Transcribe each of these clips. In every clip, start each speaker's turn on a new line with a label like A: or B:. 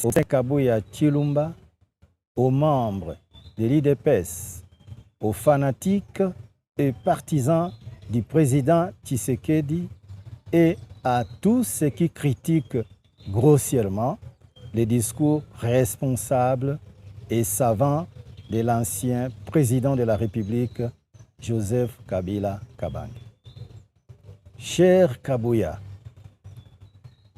A: au Kabuya Chilumba, aux membres de l'IDPS, aux fanatiques et partisans du président Tshisekedi et à tous ceux qui critiquent grossièrement les discours responsables et savants de l'ancien président de la République, Joseph Kabila Kabange. Cher Kabuya,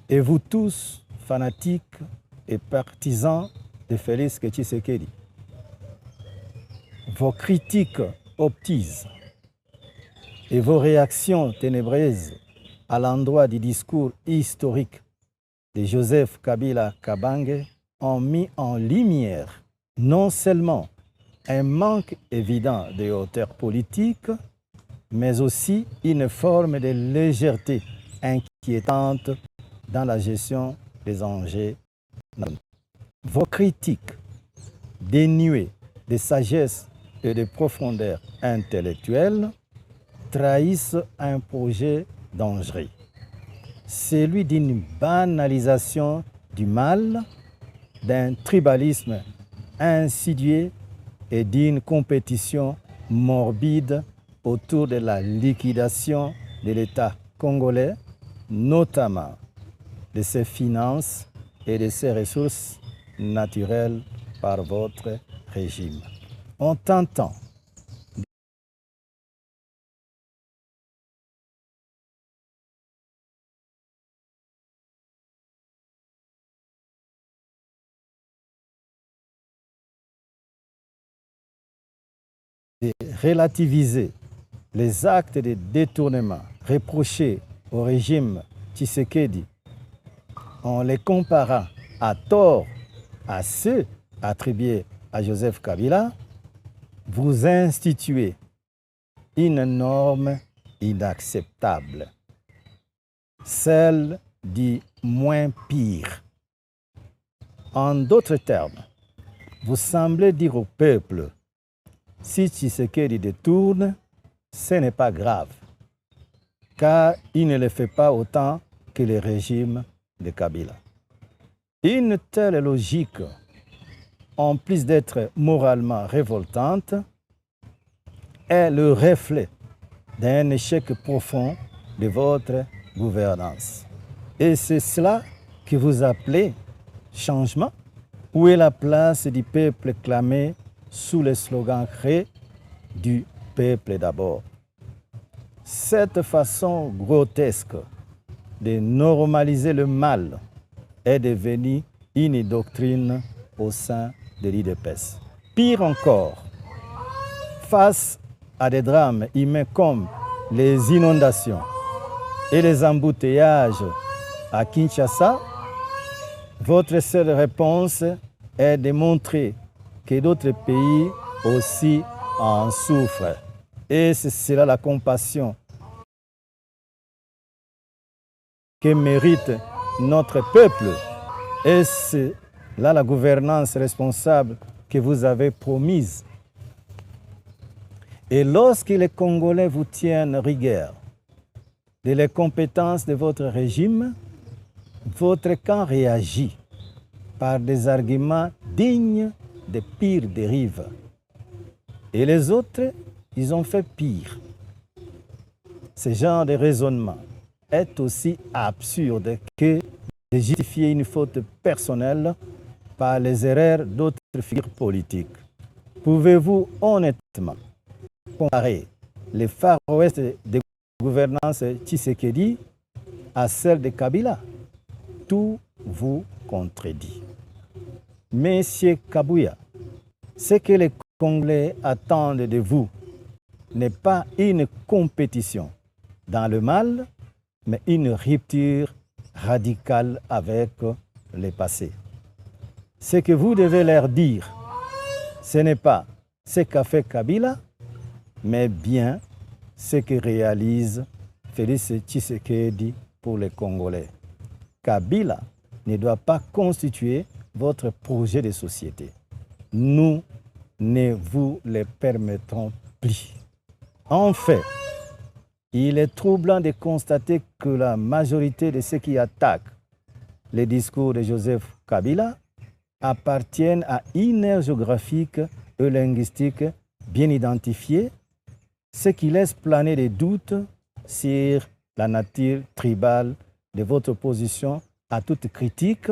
A: et vous tous, fanatiques et partisans de Félix Tshisekedi, vos critiques obtises et vos réactions ténébreuses à l'endroit du discours historique de Joseph Kabila Kabange ont mis en lumière non seulement un manque évident de hauteur politique, mais aussi une forme de légèreté inquiétante dans la gestion des enjeux. Vos critiques, dénuées de sagesse et de profondeur intellectuelle, trahissent un projet dangereux, celui d'une banalisation du mal, d'un tribalisme insidieux et d'une compétition morbide autour de la liquidation de l'État congolais, notamment de ses finances et de ses ressources naturelles par votre régime. En tentant de relativiser les actes de détournement reprochés au régime Tshisekedi en les comparant à tort à ceux attribués à Joseph Kabila, vous instituez une norme inacceptable, celle du moins pire. En d'autres termes, vous semblez dire au peuple: si Tshisekedi détourne, ce n'est pas grave, car il ne le fait pas autant que le régime de Kabila. Une telle logique, en plus d'être moralement révoltante, est le reflet d'un échec profond de votre gouvernance. Et c'est cela que vous appelez changement? Où est la place du peuple clamé sous le slogan créé du peuple d'abord? Cette façon grotesque de normaliser le mal est devenue une doctrine au sein de l'IDPS. Pire encore, face à des drames humains comme les inondations et les embouteillages à Kinshasa, votre seule réponse est de montrer que d'autres pays aussi en souffrent. Et c'est cela la compassion que mérite notre peuple. Et c'est là la gouvernance responsable que vous avez promise. Et lorsque les Congolais vous tiennent rigueur de les compétences de votre régime, votre camp réagit par des arguments dignes des pires dérives. Et les autres, ils ont fait pire. Ce genre de raisonnement est aussi absurde que de justifier une faute personnelle par les erreurs d'autres figures politiques. Pouvez-vous honnêtement comparer les Far West de gouvernance Tshisekedi à celle de Kabila? Tout vous contredit. Monsieur Kabuya, ce que les Congolais attendent de vous n'est pas une compétition dans le mal, mais une rupture radicale avec le passé. Ce que vous devez leur dire, ce n'est pas ce qu'a fait Kabila, mais bien ce que réalise Félix Tshisekedi pour les Congolais. Kabila ne doit pas constituer votre projet de société. Nous ne vous le permettrons plus. En fait, il est troublant de constater que la majorité de ceux qui attaquent les discours de Joseph Kabila appartiennent à une aire géographique et linguistique bien identifiée, ce qui laisse planer des doutes sur la nature tribale de votre position à toute critique,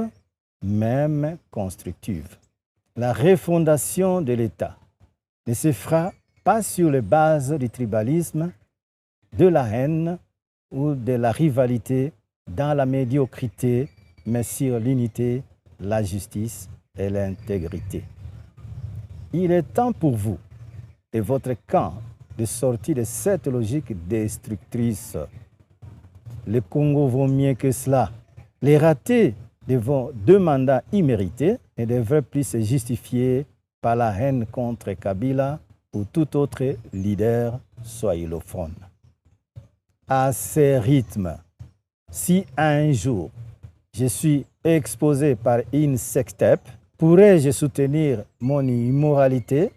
A: même constructive. La refondation de l'État ne se fera pas sur les bases du tribalisme, de la haine ou de la rivalité dans la médiocrité, mais sur l'unité, la justice et l'intégrité. Il est temps pour vous et votre camp de sortir de cette logique destructrice. Le Congo vaut mieux que cela. Les ratés de vos 2 mandats immérités ne devraient plus se justifier par la haine contre Kabila ou tout autre leader swahilophone. À ce rythme, si un jour je suis exposé par une sextape, pourrais-je soutenir mon immoralité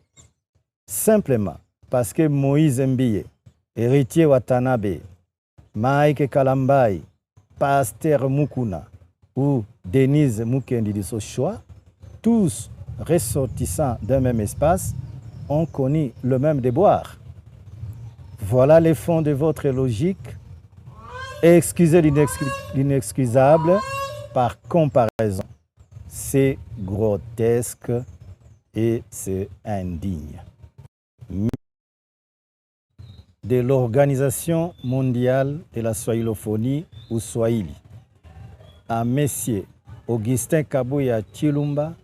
A: simplement parce que Moïse Mbiye, héritier Watanabe, Mike Kalambai, Pasteur Mukuna ou Denise Mukendi de Sochoa, tous ressortissants d'un même espace, ont connu le même déboire. Voilà les fonds de votre logique. Excusez l'inexcusable par comparaison. C'est grotesque et c'est indigne. De l'Organisation mondiale de la swahilophonie ou Swahili à Messieurs Augustin Kabuya Chilumba,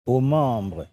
A: aux membres